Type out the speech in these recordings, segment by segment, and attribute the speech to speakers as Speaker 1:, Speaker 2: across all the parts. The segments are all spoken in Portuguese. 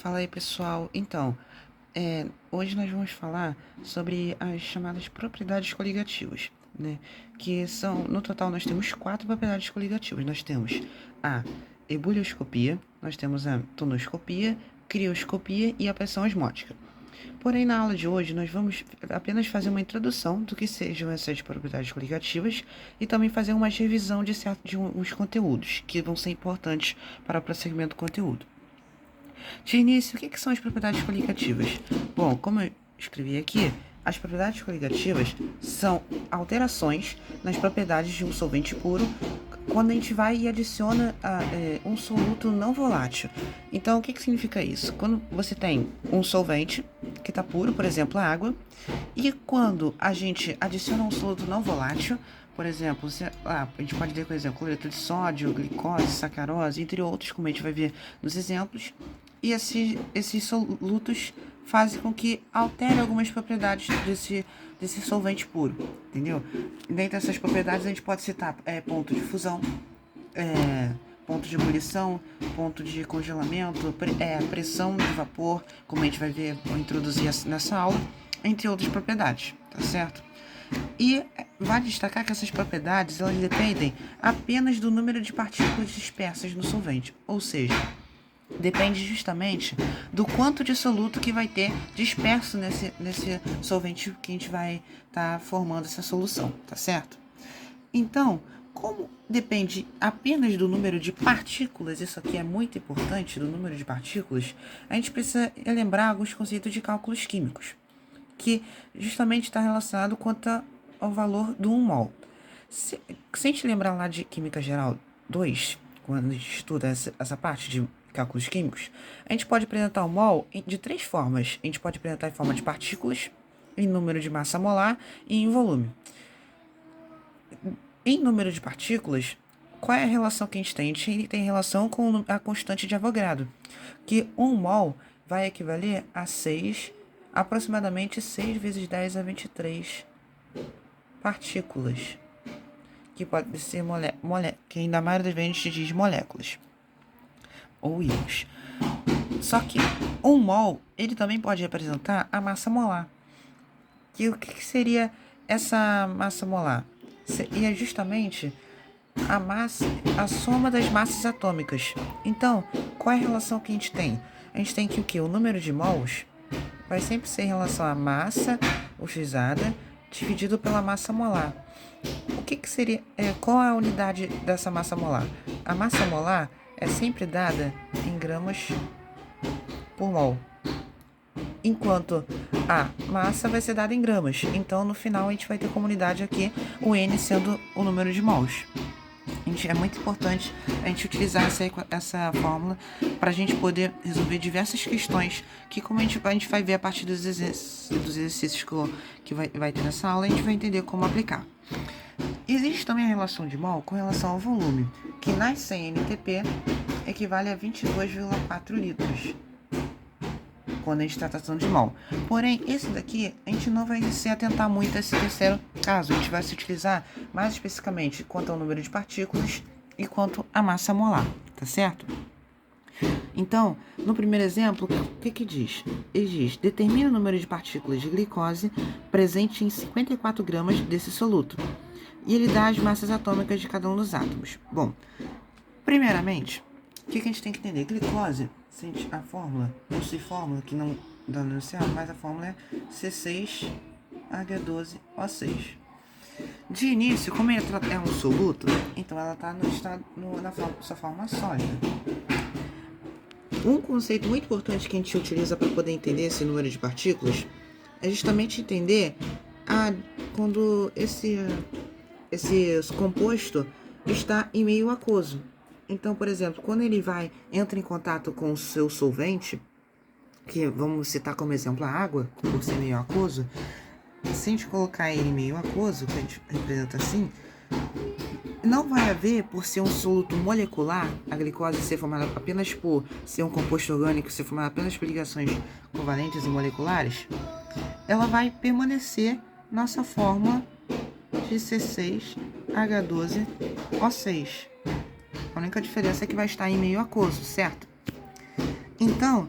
Speaker 1: Fala aí, pessoal. Então, hoje nós vamos falar sobre as chamadas propriedades coligativas, né? Que são, no total, nós temos 4 propriedades coligativas. Nós temos a ebullioscopia, nós temos a tonoscopia, crioscopia e a pressão osmótica. Porém, na aula de hoje, nós vamos apenas fazer uma introdução do que sejam essas propriedades coligativas e também fazer uma revisão de uns conteúdos que vão ser importantes para o prosseguimento do conteúdo. De início, o que são as propriedades coligativas? Bom, como eu escrevi aqui, as propriedades coligativas são alterações nas propriedades de um solvente puro quando a gente vai e adiciona um soluto não volátil. Então, o que significa isso? Quando você tem um solvente que está puro, por exemplo, a água, e quando a gente adiciona um soluto não volátil, por exemplo, a gente pode ver, por exemplo, cloreto de sódio, glicose, sacarose, entre outros, como a gente vai ver nos exemplos, e esses solutos fazem com que altere algumas propriedades desse solvente puro, entendeu? Dentre essas propriedades a gente pode citar ponto de fusão, ponto de ebulição, ponto de congelamento, pressão de vapor, como a gente vai ver ou introduzir nessa aula, entre outras propriedades, tá certo? E vale destacar que essas propriedades elas dependem apenas do número de partículas dispersas no solvente, ou seja, depende justamente do quanto de soluto que vai ter disperso nesse solvente que a gente vai estar formando essa solução, tá certo? Então, como depende apenas do número de partículas, isso aqui é muito importante, do número de partículas, a gente precisa lembrar alguns conceitos de cálculos químicos, que justamente está relacionado quanto ao valor do 1 mol. Se a gente lembrar lá de Química Geral 2, quando a gente estuda essa parte de cálculos químicos, a gente pode apresentar o mol de 3 formas. A gente pode apresentar em forma de partículas, em número de massa molar e em volume. Em número de partículas, qual é a relação que a gente tem? A gente tem relação com a constante de Avogadro, que 1 mol vai equivaler a aproximadamente 6 vezes 10 a 23 partículas, que pode ser que na maioria das vezes a gente diz moléculas ou íons. Só que 1 mol, ele também pode representar a massa molar. E o que seria essa massa molar? Seria justamente a soma das massas atômicas. Então, qual é a relação que a gente tem? A gente tem que o quê? O número de mols vai sempre ser em relação à massa utilizada dividido pela massa molar. O que seria? Qual é a unidade dessa massa molar? A massa molar é sempre dada em gramas por mol, enquanto a massa vai ser dada em gramas. Então, no final, a gente vai ter como unidade aqui o N sendo o número de mols. É muito importante a gente utilizar essa fórmula para a gente poder resolver diversas questões que, como a gente vai ver a partir dos exercícios que vai ter nessa aula, a gente vai entender como aplicar. Existe também a relação de mol com relação ao volume, que nas CNTP equivale a 22,4 litros, quando a gente está tratando de mol. Porém, esse daqui, a gente não vai se atentar muito a esse terceiro caso. A gente vai se utilizar mais especificamente quanto ao número de partículas e quanto à massa molar, tá certo? Então, no primeiro exemplo, o que diz? Ele diz, determina o número de partículas de glicose presente em 54 gramas desse soluto. E ele dá as massas atômicas de cada um dos átomos. Bom, primeiramente, o que a gente tem que entender? Glicose, a fórmula, possui fórmula que não dá no enunciado, mas a fórmula é C6H12O6. De início, como ela é um soluto, então ela está na sua forma sólida. Um conceito muito importante que a gente utiliza para poder entender esse número de partículas é justamente entender quando esse composto está em meio aquoso. Então, por exemplo, quando ele entra em contato com o seu solvente, que vamos citar como exemplo a água, por ser meio aquoso, se a gente colocar ele em meio aquoso, que a gente representa assim, não vai haver, por ser um soluto molecular, a glicose ser formada apenas por ser um composto orgânico, ser formada apenas por ligações covalentes e moleculares, ela vai permanecer nossa fórmula de C6H12O6. A única diferença é que vai estar em meio aquoso, certo? Então,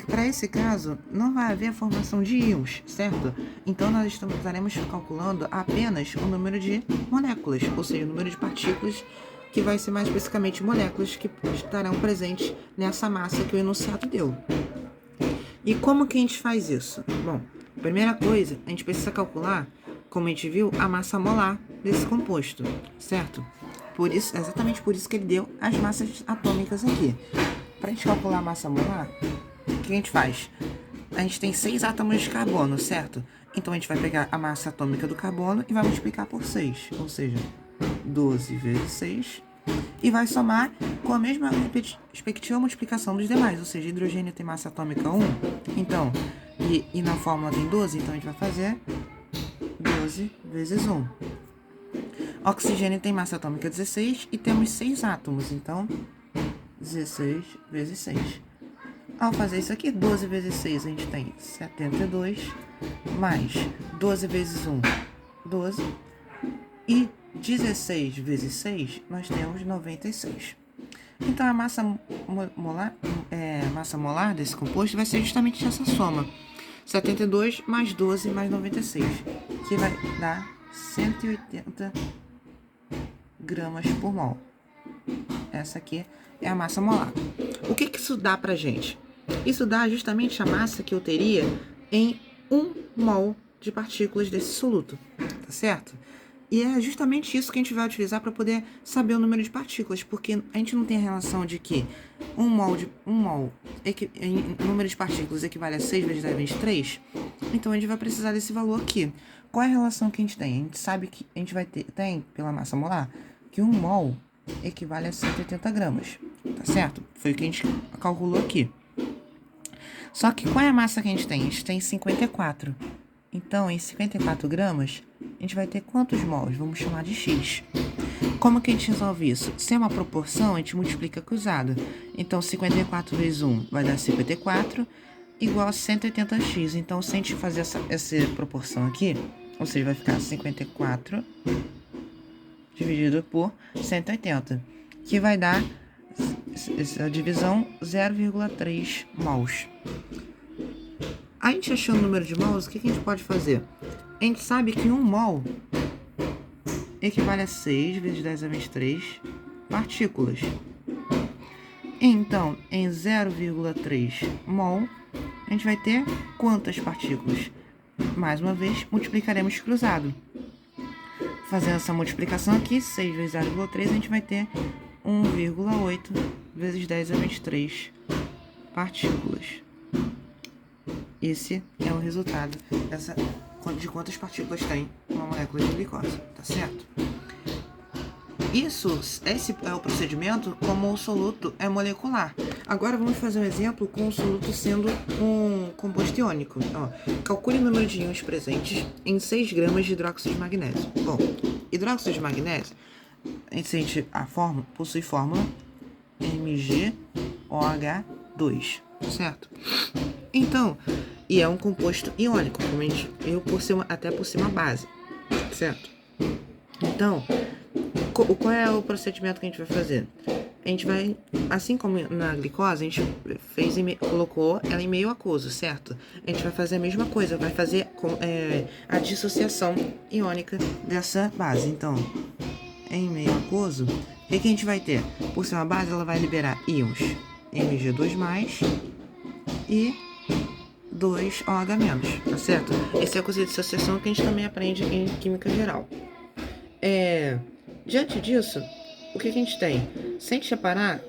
Speaker 1: Para esse caso, não vai haver a formação de íons, certo? Então, nós estaremos calculando apenas o número de moléculas, ou seja, o número de partículas, que vai ser mais especificamente moléculas que estarão presentes nessa massa que o enunciado deu. E como que a gente faz isso? Bom, primeira coisa, a gente precisa calcular, como a gente viu, a massa molar desse composto, certo? Por isso, exatamente por isso que ele deu as massas atômicas aqui. Para a gente calcular a massa molar, o que a gente faz? A gente tem 6 átomos de carbono, certo? Então a gente vai pegar a massa atômica do carbono e vai multiplicar por 6, ou seja, 12 vezes 6, e vai somar com a mesma respectiva multiplicação dos demais, ou seja, hidrogênio tem massa atômica 1, então, e na fórmula tem 12, então a gente vai fazer 12 vezes 1. Oxigênio tem massa atômica 16 e temos 6 átomos, então 16 vezes 6. Ao fazer isso aqui, 12 vezes 6 a gente tem 72, mais 12 vezes 1, 12, e 16 vezes 6 nós temos 96. Então a massa molar desse composto vai ser justamente essa soma, 72 mais 12 mais 96, que vai dar 180 gramas por mol. Essa aqui é a massa molar. O que isso dá pra gente? Isso dá justamente a massa que eu teria em 1 mol de partículas desse soluto, tá certo? E é justamente isso que a gente vai utilizar para poder saber o número de partículas, porque a gente não tem a relação de que 1 mol em número de partículas equivale a 6 vezes 10 vezes 3, então a gente vai precisar desse valor aqui. Qual é a relação que a gente tem? A gente sabe que a gente tem pela massa molar que 1 mol equivale a 180 gramas, tá certo? Foi o que a gente calculou aqui. Só que qual é a massa que a gente tem? A gente tem 54. Então, em 54 gramas, a gente vai ter quantos mols? Vamos chamar de X. Como que a gente resolve isso? Se é uma proporção, a gente multiplica cruzado. Então, 54 vezes 1 vai dar 54, igual a 180x. Então, se a gente fazer essa proporção aqui, ou seja, vai ficar 54 dividido por 180, que vai dar essa divisão 0,3 mols. A gente achou o número de mols, o que a gente pode fazer? A gente sabe que 1 mol equivale a 6 vezes 10 a 23 partículas. Então, em 0,3 mol, a gente vai ter quantas partículas? Mais uma vez, multiplicaremos cruzado. Fazendo essa multiplicação aqui, 6 vezes 0,3, a gente vai ter 1,8 vezes 10 a 23 partículas. Esse é o resultado de quantas partículas tem uma molécula de glicose, tá certo? Esse é o procedimento como o soluto é molecular. Agora vamos fazer um exemplo com o soluto sendo um composto iônico. Calcule o número de íons presentes em 6 gramas de hidróxido de magnésio. Bom, hidróxido de magnésio, possui fórmula MgOH2, certo? Então, e é um composto iônico, como até por ser uma base, certo? Então, qual é o procedimento que a gente vai fazer? A gente vai, assim como na glicose, a gente colocou ela em meio aquoso, certo? A gente vai fazer a mesma coisa, vai fazer a dissociação iônica dessa base. Então, em meio aquoso, o que a gente vai ter? Por ser uma base, ela vai liberar íons Mg2+, e 2OH-, tá certo? Esse é o conceito de dissociação que a gente também aprende em química geral. Diante disso, o que a gente tem? Se a gente reparar,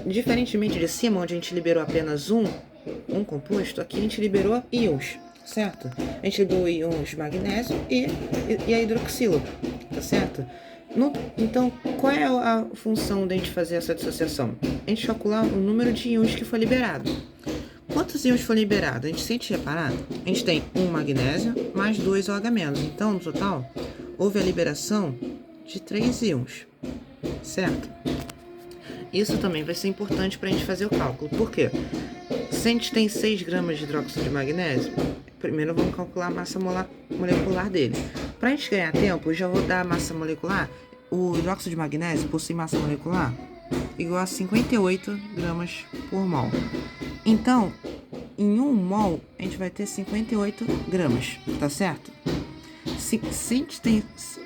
Speaker 1: diferentemente de cima, onde a gente liberou apenas um composto, aqui a gente liberou íons, certo? A gente liberou íons de magnésio e a hidroxilo, tá certo? Então, qual é a função de a gente fazer essa dissociação? A gente calcular o número de íons que foi liberado. Quantos íons foram liberados? Se a gente reparar, a gente tem um magnésio mais 2 OH-. Então, no total, houve a liberação de 3 íons, certo? Isso também vai ser importante para a gente fazer o cálculo. Por quê? Se a gente tem 6 gramas de hidróxido de magnésio, primeiro vamos calcular a massa molecular dele. Para a gente ganhar tempo, eu já vou dar a massa molecular. O hidróxido de magnésio possui massa molecular igual a 58 gramas por mol. Então, em 1 mol, a gente vai ter 58 gramas, tá certo? Se a gente tem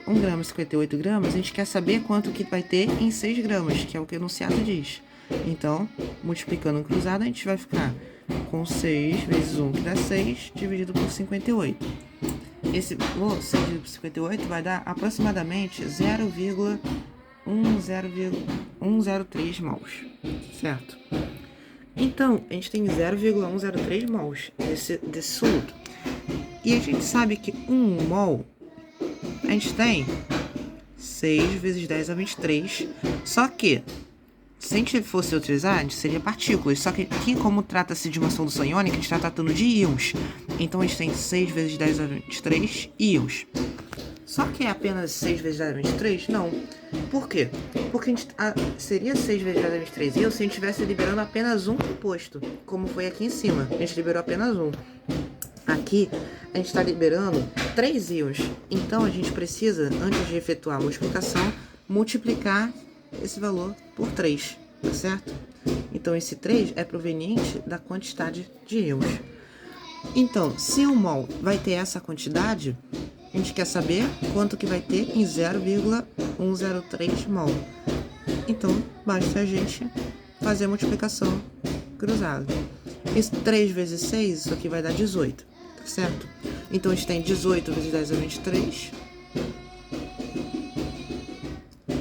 Speaker 1: 1 grama e 58 gramas, a gente quer saber quanto que vai ter em 6 gramas, que é o que o enunciado diz. Então, multiplicando o cruzado, a gente vai ficar com 6 vezes 1, que dá 6, dividido por 58. Esse 6 dividido por 58 vai dar aproximadamente 0,103 mols, certo? Então, a gente tem 0,103 mols desse soluto. E a gente sabe que 1 mol, a gente tem 6 vezes 10 a 23. Só que, se a gente fosse utilizar, a gente seria partículas. Só que aqui, como trata-se de uma solução iônica, a gente está tratando de íons. Então, a gente tem 6 vezes 10 a 23 íons. Só que é apenas 6 vezes 10 a 23? Não. Por quê? Porque seria 6 vezes 10 a 23 íons se a gente estivesse liberando apenas um composto, como foi aqui em cima. A gente liberou apenas um. Aqui, a gente está liberando 3 íons. Então, a gente precisa, antes de efetuar a multiplicação, multiplicar esse valor por 3, tá certo? Então, esse 3 é proveniente da quantidade de íons. Então, se 1 mol vai ter essa quantidade, a gente quer saber quanto que vai ter em 0,103 mol. Então, basta a gente fazer a multiplicação cruzada. Isso 3 vezes 6, isso aqui vai dar 18, tá certo? Então, a gente tem 18 vezes 10 a 23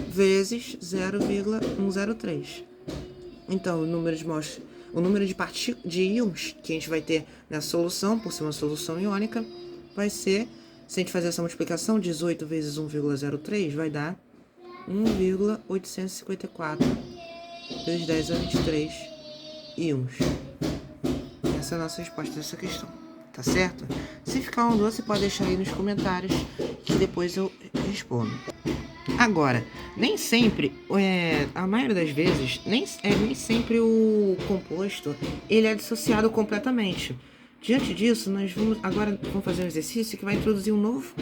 Speaker 1: vezes 0,103. Então, o número de íons que a gente vai ter na solução, por ser uma solução iônica, vai ser, se a gente fazer essa multiplicação, 18 vezes 1,03 vai dar 1,854 vezes 10 a 23 íons. Essa é a nossa resposta dessa questão, tá certo? Se ficar uma dúvida, você pode deixar aí nos comentários que depois eu respondo. Agora, nem sempre, a maioria das vezes, nem sempre o composto ele é dissociado completamente. Diante disso, nós vamos fazer um exercício que vai introduzir um novo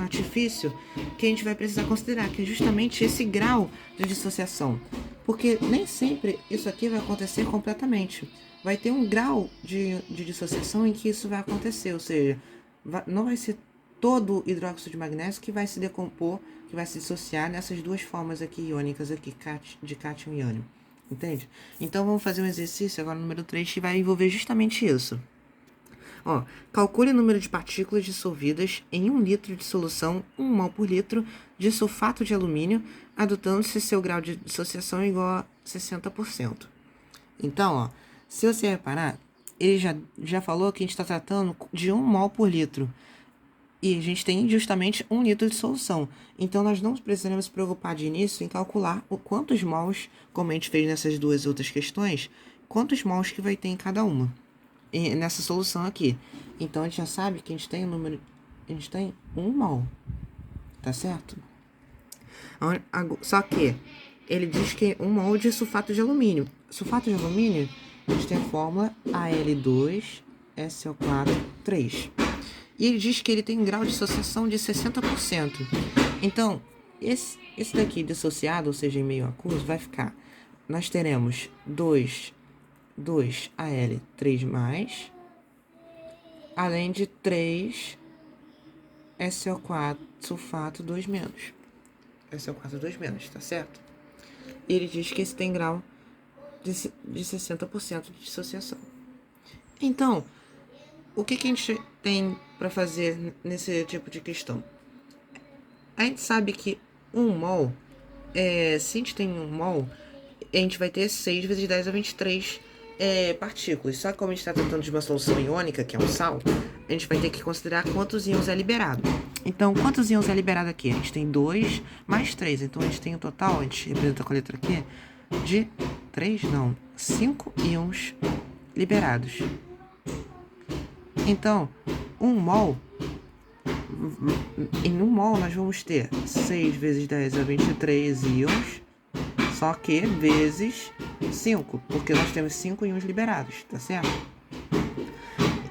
Speaker 1: artifício que a gente vai precisar considerar, que é justamente esse grau de dissociação. Porque nem sempre isso aqui vai acontecer completamente. Vai ter um grau de dissociação em que isso vai acontecer, ou seja, não vai ser todo hidróxido de magnésio que vai se decompor, que vai se dissociar nessas duas formas aqui iônicas aqui, de cátion e ânion. Entende? Então, vamos fazer um exercício agora, número 3, que vai envolver justamente isso. Ó, calcule o número de partículas dissolvidas em 1 litro de solução, 1 mol por litro, de sulfato de alumínio, adotando-se seu grau de dissociação igual a 60%. Então, ó, se você reparar, ele já falou que a gente está tratando de 1 mol por litro. E a gente tem justamente 1 litro de solução. Então, nós não precisamos se preocupar de início em calcular quantos mols, como a gente fez nessas duas outras questões, quantos mols que vai ter em cada uma. E nessa solução aqui. Então, a gente já sabe que a gente tem a gente tem 1 mol. Tá certo? Só que ele diz que 1 mol de sulfato de alumínio. Sulfato de alumínio, a gente tem a fórmula Al2SO4 3. E ele diz que ele tem um grau de dissociação de 60%. Então, esse daqui dissociado, ou seja, em meio aquoso, vai ficar... Nós teremos 2Al3+, além de 3 SO4 sulfato 2-. SO4 2-, tá certo? E ele diz que esse tem grau de 60% de dissociação. Então, o que a gente tem para fazer nesse tipo de questão? A gente sabe que 1 mol, se a gente tem 1 mol, a gente vai ter 6 vezes 10 a 23 partículas. Só que como a gente está tratando de uma solução iônica, que é um sal, a gente vai ter que considerar quantos íons é liberado. Então, quantos íons é liberado aqui? A gente tem 2 mais 3. Então, a gente tem um total, a gente representa com a letra Q, de 5 íons liberados. Então, em 1 mol nós vamos ter 6 vezes 10 a 23 íons, só que vezes 5, porque nós temos 5 íons liberados, tá certo?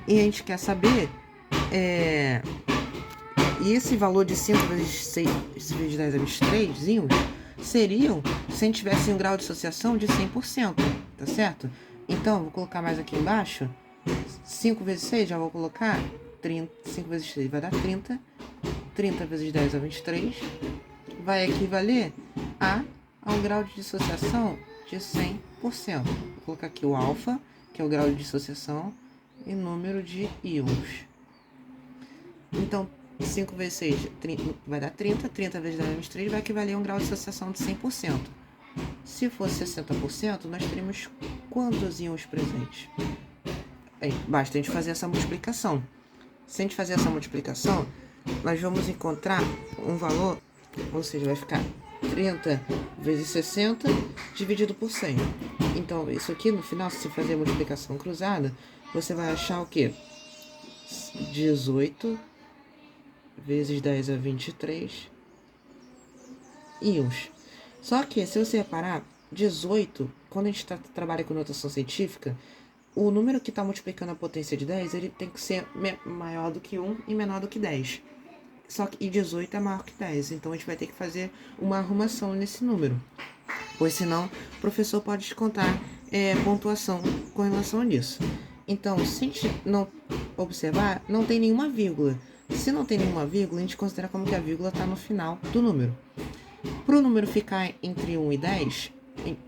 Speaker 1: E a gente quer saber, e esse valor de 5 vezes 6 vezes 10 a 23 íons seriam se a gente tivesse um grau de dissociação de 100%, tá certo? Então, vou colocar mais aqui embaixo. 5 vezes 6, já vou colocar 30. 5 vezes 6 vai dar 30. 30 vezes 10 é 23. Vai equivaler a um grau de dissociação de 100%. Vou colocar aqui o alfa, que é o grau de dissociação, e número de íons. Então, 5 vezes 6 vai dar 30. 30 vezes 10 é 23 vai equivaler a um grau de dissociação de 100%. Se fosse 60%, nós teríamos quantos íons presentes? Basta a gente fazer essa multiplicação. Se a gente fazer essa multiplicação, nós vamos encontrar um valor, ou seja, vai ficar 30 vezes 60 dividido por 100. Então, isso aqui no final, se você fazer a multiplicação cruzada, você vai achar o quê? 18 vezes 10 é 23 íons. Só que, se você reparar, 18, quando a gente trabalha com notação científica, o número que está multiplicando a potência de 10, ele tem que ser maior do que 1 e menor do que 10. Só que 18 é maior que 10, então a gente vai ter que fazer uma arrumação nesse número. Pois senão, o professor pode descontar pontuação com relação a isso. Então, se a gente não observar, não tem nenhuma vírgula. Se não tem nenhuma vírgula, a gente considera como que a vírgula está no final do número. Para o número ficar entre 1 e 10,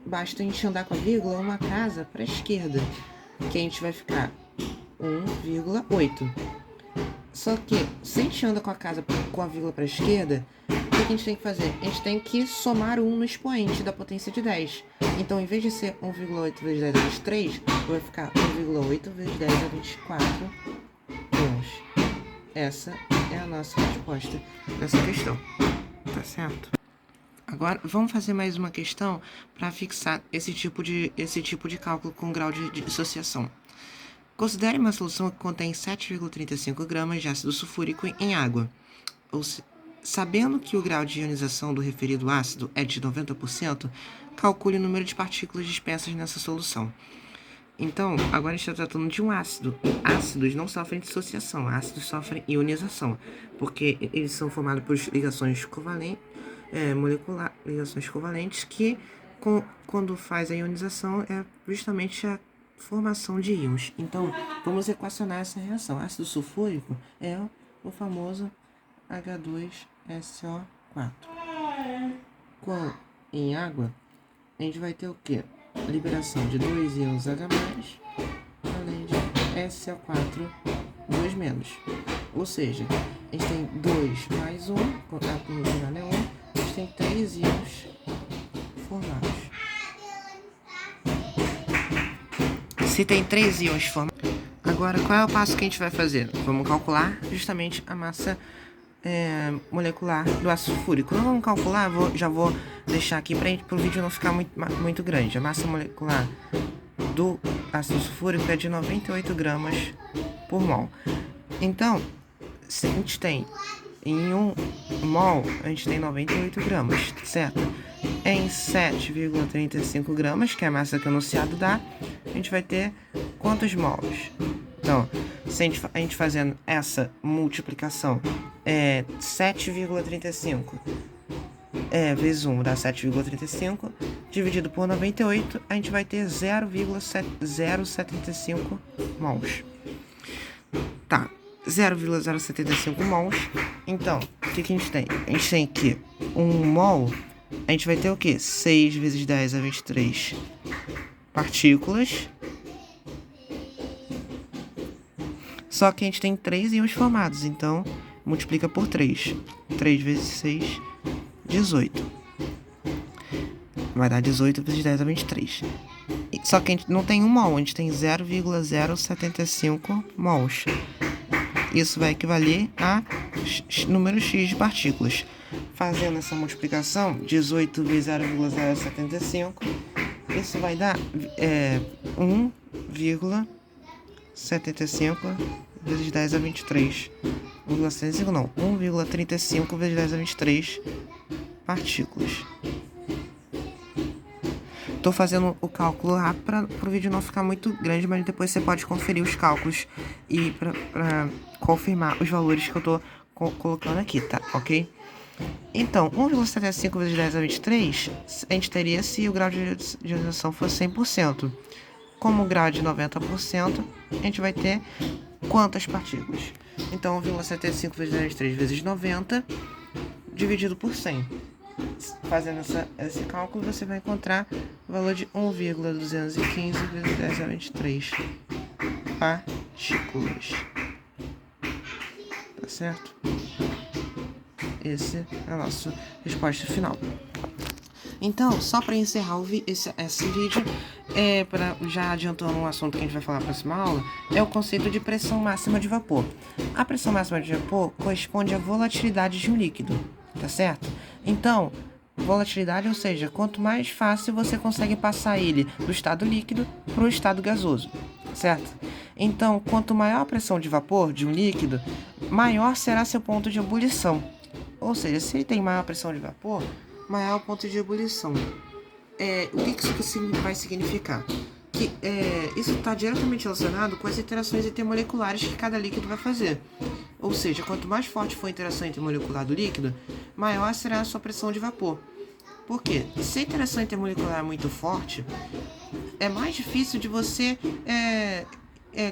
Speaker 1: basta a gente andar com a vírgula uma casa para a esquerda, que a gente vai ficar 1,8. Só que, se a gente anda com a vírgula para a esquerda, o que a gente tem que fazer? A gente tem que somar 1 no expoente da potência de 10. Então, em vez de ser 1,8 vezes 10 a 23, vai ficar 1,8 vezes 10 a 24 íons. Essa é a nossa resposta nessa questão. Tá certo? Agora, vamos fazer mais uma questão para fixar esse tipo de cálculo com grau de dissociação. Considere uma solução que contém 7,35 gramas de ácido sulfúrico em água. Sabendo que o grau de ionização do referido ácido é de 90%, calcule o número de partículas dispersas nessa solução. Então, agora a gente está tratando de um ácido. Ácidos não sofrem dissociação, ácidos sofrem ionização, porque eles são formados por ligações ligações covalentes que, quando faz a ionização, é justamente a formação de íons. Então, vamos equacionar essa reação. Ácido sulfúrico é o famoso H2SO4. Em água, a gente vai ter o quê? Liberação de 2 íons H+, além de SO4, 2-. Ou seja, a gente tem 2 mais 1, a original é 1, a gente tem 3 íons formados. Se tem 3 íons formados, agora qual é o passo que a gente vai fazer? Vamos calcular justamente a massa molecular do ácido sulfúrico. Não vamos calcular, já vou deixar aqui para o vídeo não ficar muito grande. A massa molecular do ácido sulfúrico é de 98 gramas por mol. Então, se a gente tem em 1 mol, a gente tem 98 gramas, certo? Em 7,35 gramas, que é a massa que o enunciado dá, a gente vai ter quantos mols? Então, se a gente fazendo essa multiplicação, 7,35 vezes 1 dá 7,35, dividido por 98, a gente vai ter 0,075 mols. Tá, 0,075 mols. Então, o que a gente tem? A gente tem aqui 1 mol, a gente vai ter o quê? 6 vezes 10 a 23 partículas. Só que a gente tem 3 íons formados, então multiplica por 3. 3 vezes 6, 18. Vai dar 18 vezes 10 a 23. Só que a gente não tem 1 mol, a gente tem 0,075 mols. Isso vai equivaler a número X de partículas. Fazendo essa multiplicação, 18 vezes 0,075, isso vai dar 1,75 vezes 10 a 23. 1,75 não, 1,35 vezes 10 a 23 partículas. Tô fazendo o cálculo lá para o vídeo não ficar muito grande, mas depois você pode conferir os cálculos e para confirmar os valores que eu tô colocando aqui, tá? Ok? Então, 1,75 vezes 10 a 23, a gente teria se o grau de ionização fosse 100%. como o grau é de 90%, a gente vai ter quantas partículas? Então, 1,75 vezes 10 a 3 vezes 90, dividido por 100. Fazendo esse cálculo, você vai encontrar o valor de 1,215 vezes 10 a 23 partículas. Tá certo? Esse é a nossa resposta final. Então, só para encerrar esse vídeo, já adiantando um assunto que a gente vai falar na próxima aula, é o conceito de pressão máxima de vapor. A pressão máxima de vapor corresponde à volatilidade de um líquido, tá certo? Então, volatilidade, ou seja, quanto mais fácil você consegue passar ele do estado líquido para o estado gasoso, certo? Então, quanto maior a pressão de vapor de um líquido, maior será seu ponto de ebulição. Ou seja, se ele tem maior pressão de vapor, maior o ponto de ebulição. O que isso vai significar? Que isso está diretamente relacionado com as interações intermoleculares que cada líquido vai fazer. Ou seja, quanto mais forte for a interação intermolecular do líquido, maior será a sua pressão de vapor. Por quê? Se a interação intermolecular é muito forte, é mais difícil de você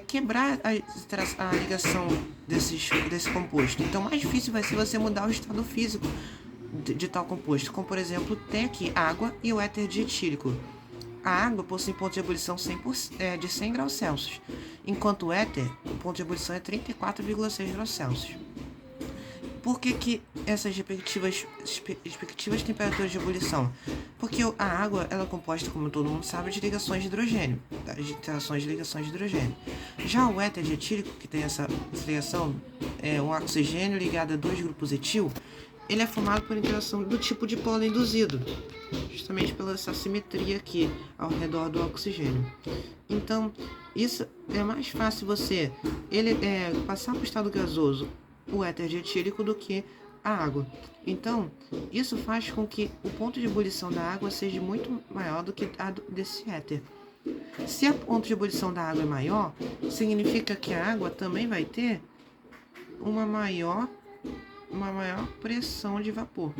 Speaker 1: quebrar a ligação desse composto. Então, mais difícil vai ser você mudar o estado físico de tal composto, como por exemplo, tem aqui água e o éter dietílico. A água possui ponto de ebulição de 100 graus Celsius, enquanto o éter, o ponto de ebulição é 34,6 graus Celsius. Por que essas respectivas temperaturas de ebulição? Porque a água ela é composta, como todo mundo sabe, de ligações de hidrogênio, de interações de ligações de hidrogênio. Já o éter dietílico, que tem essa ligação, um oxigênio ligado a dois grupos etil, ele é formado por interação do tipo de polo induzido, justamente pela essa simetria aqui ao redor do oxigênio. Então, isso é mais fácil você passar para o estado gasoso o éter dietílico do que a água. Então, isso faz com que o ponto de ebulição da água seja muito maior do que a desse éter. Se o ponto de ebulição da água é maior, significa que a água também vai ter uma maior pressão de vapor.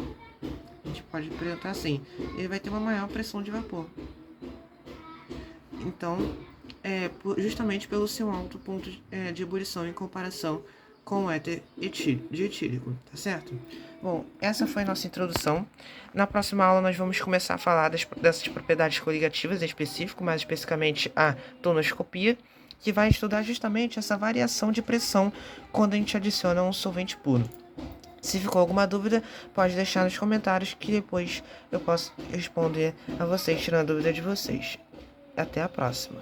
Speaker 1: A gente pode perguntar assim, ele vai ter uma maior pressão de vapor. Então, justamente pelo seu alto ponto de ebulição em comparação com o éter dietílico, tá certo? Bom, essa foi a nossa introdução. Na próxima aula nós vamos começar a falar dessas propriedades coligativas em específico, mais especificamente a tonoscopia, que vai estudar justamente essa variação de pressão quando a gente adiciona um solvente puro. Se ficou alguma dúvida, pode deixar nos comentários que depois eu posso responder a vocês, tirando a dúvida de vocês. Até a próxima!